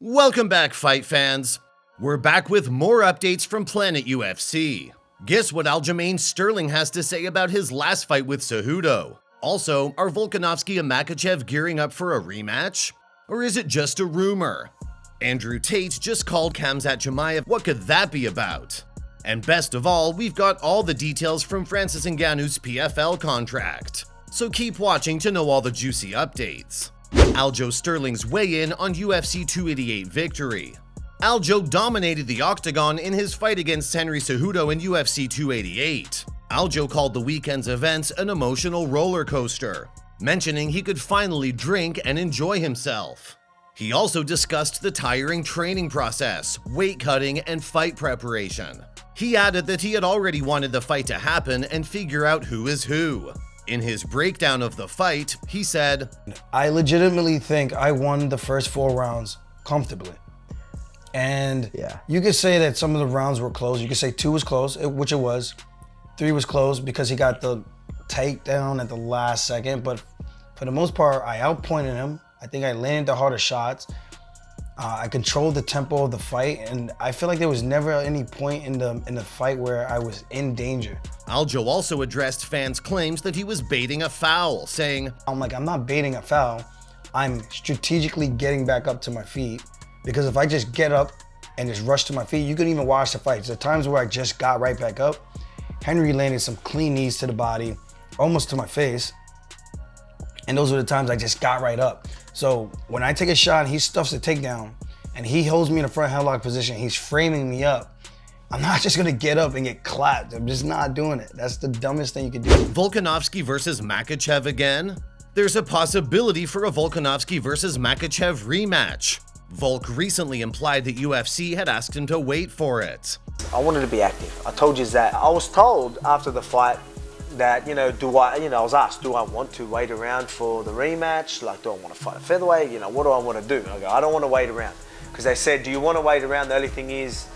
Welcome back, fight fans. We're back with more updates from Planet UFC. Guess what Aljamain Sterling has to say about his last fight with Cejudo? Also, are Volkanovski and Makhachev gearing up for a rematch? Or is it just a rumor? Andrew Tate just called Khamzat Chimaev. What could that be about? And best of all, we've got all the details from Francis Ngannou's PFL contract. So keep watching to know all the juicy updates. Aljo Sterling's weigh-in on UFC 288 victory. Aljo dominated the octagon in his fight against Henry Cejudo in UFC 288. Aljo called the weekend's events an emotional roller coaster, mentioning he could finally drink and enjoy himself. He also discussed the tiring training process, weight cutting, and fight preparation. He added that he had already wanted the fight to happen and figure out who is who. In his breakdown of the fight, he said, I legitimately think I won the first 4 rounds comfortably. And you could say that some of the rounds were close. You could say 2 was close, which it was. 3 was close because he got the takedown at the last second. But for the most part, I outpointed him. I think I landed the harder shots. I controlled the tempo of the fight, and I feel like there was never any point in the fight where I was in danger. Aljo also addressed fans' claims that he was baiting a foul, saying, I'm not baiting a foul. I'm strategically getting back up to my feet, because if I just get up and just rush to my feet, you couldn't even watch the fight. There are times where I just got right back up. Henry landed some clean knees to the body, almost to my face. And those were the times I just got right up. So when I take a shot and he stuffs a takedown and he holds me in a front headlock position, he's framing me up, I'm not just gonna get up and get clapped. I'm just not doing it. That's the dumbest thing you could do. Volkanovski versus Makhachev again? There's a possibility for a Volkanovski versus Makhachev rematch. Volk recently implied that UFC had asked him to wait for it. I wanted to be active. I told you that. I was told after the fight that, I was asked, do I want to wait around for the rematch? Like, do I want to fight a featherweight? What do I want to do? I go, I don't want to wait around. Because they said, do you want to wait around? The only thing is,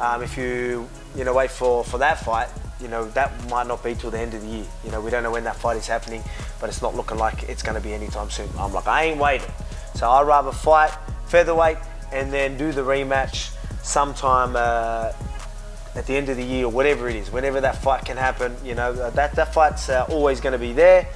if you, wait for that fight, that might not be till the end of the year. We don't know when that fight is happening, but it's not looking like it's going to be anytime soon. I'm like, I ain't waiting. So I'd rather fight featherweight and then do the rematch sometime at the end of the year or whatever it is, whenever that fight can happen. That fight's always going to be there.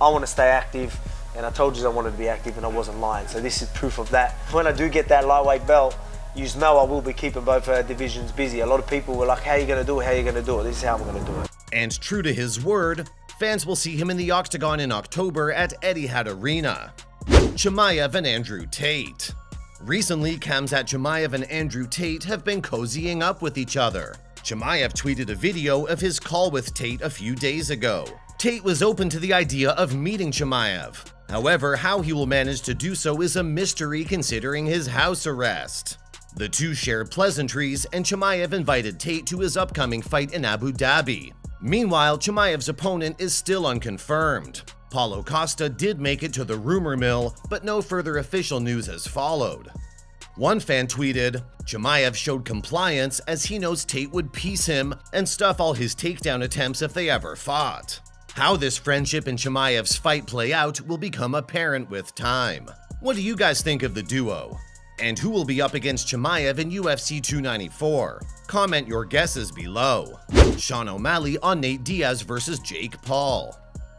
I want to stay active, and I told you I wanted to be active, and I wasn't lying. So this is proof of that. When I do get that lightweight belt, you know I will be keeping both divisions busy. A lot of people were like, how are you going to do it? How are you going to do it? This is how I'm going to do it. And true to his word, fans will see him in the octagon in October at Etihad Arena. Chimaev and Andrew Tate. Recently, Khamzat Chimaev and Andrew Tate have been cozying up with each other. Chimaev tweeted a video of his call with Tate a few days ago. Tate was open to the idea of meeting Chimaev. However, how he will manage to do so is a mystery considering his house arrest. The two shared pleasantries, and Chimaev invited Tate to his upcoming fight in Abu Dhabi. Meanwhile, Chimaev's opponent is still unconfirmed. Paulo Costa did make it to the rumor mill, but no further official news has followed. One fan tweeted, Chimaev showed compliance as he knows Tate would piece him and stuff all his takedown attempts if they ever fought. How this friendship and Chimaev's fight play out will become apparent with time. What do you guys think of the duo? And who will be up against Chimaev in UFC 294? Comment your guesses below. Sean O'Malley on Nate Diaz versus Jake Paul.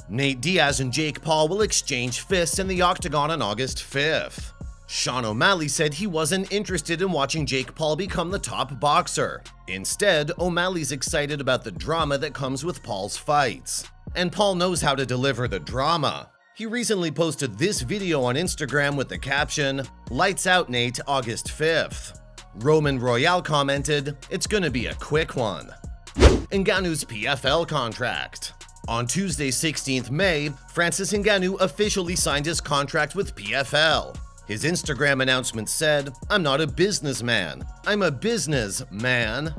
Nate Diaz and Jake Paul will exchange fists in the octagon on August 5th. Sean O'Malley said he wasn't interested in watching Jake Paul become the top boxer. Instead, O'Malley's excited about the drama that comes with Paul's fights. And Paul knows how to deliver the drama. He recently posted this video on Instagram with the caption, "Lights out Nate, August 5th. Roman Royale commented, "It's gonna be a quick one." Ngannou's PFL contract. On Tuesday, 16th May, Francis Ngannou officially signed his contract with PFL. His Instagram announcement said, "I'm not a businessman, I'm a businessman."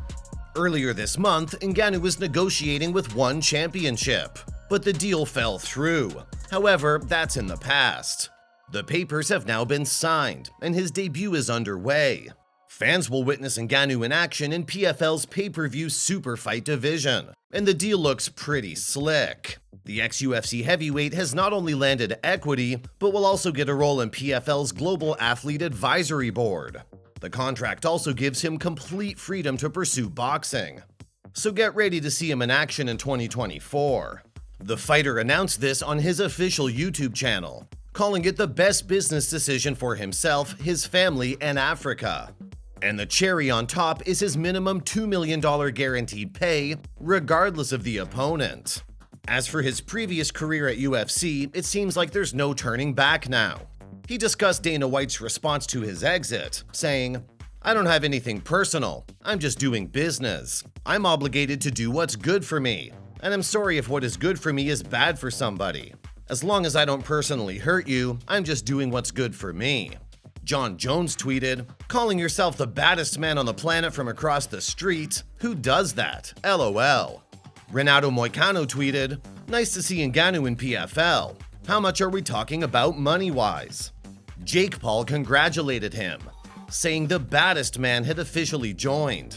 Earlier this month, Ngannou was negotiating with One Championship, but the deal fell through. However, that's in the past. The papers have now been signed, and his debut is underway. Fans will witness Ngannou in action in PFL's pay-per-view super fight division, and the deal looks pretty slick. The ex-UFC heavyweight has not only landed equity, but will also get a role in PFL's Global Athlete Advisory Board. The contract also gives him complete freedom to pursue boxing. So get ready to see him in action in 2024. The fighter announced this on his official YouTube channel, calling it the best business decision for himself, his family, and Africa. And the cherry on top is his minimum $2 million guaranteed pay, regardless of the opponent. As for his previous career at UFC, it seems like there's no turning back now. He discussed Dana White's response to his exit, saying, "I don't have anything personal, I'm just doing business. I'm obligated to do what's good for me, and I'm sorry if what is good for me is bad for somebody. As long as I don't personally hurt you, I'm just doing what's good for me." John Jones tweeted, "Calling yourself the baddest man on the planet from across the street? Who does that? LOL. Renato Moicano tweeted, "Nice to see Ngannou in PFL. How much are we talking about money-wise?" Jake Paul congratulated him, saying the baddest man had officially joined.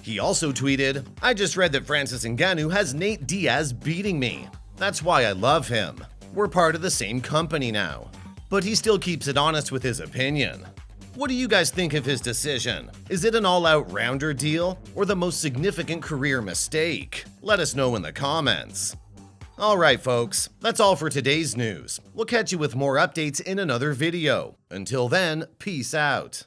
He also tweeted, "I just read that Francis Ngannou has Nate Diaz beating me. That's why I love him. We're part of the same company now." But he still keeps it honest with his opinion. What do you guys think of his decision? Is it an all-out rounder deal or the most significant career mistake? Let us know in the comments. Alright folks, that's all for today's news. We'll catch you with more updates in another video. Until then, peace out.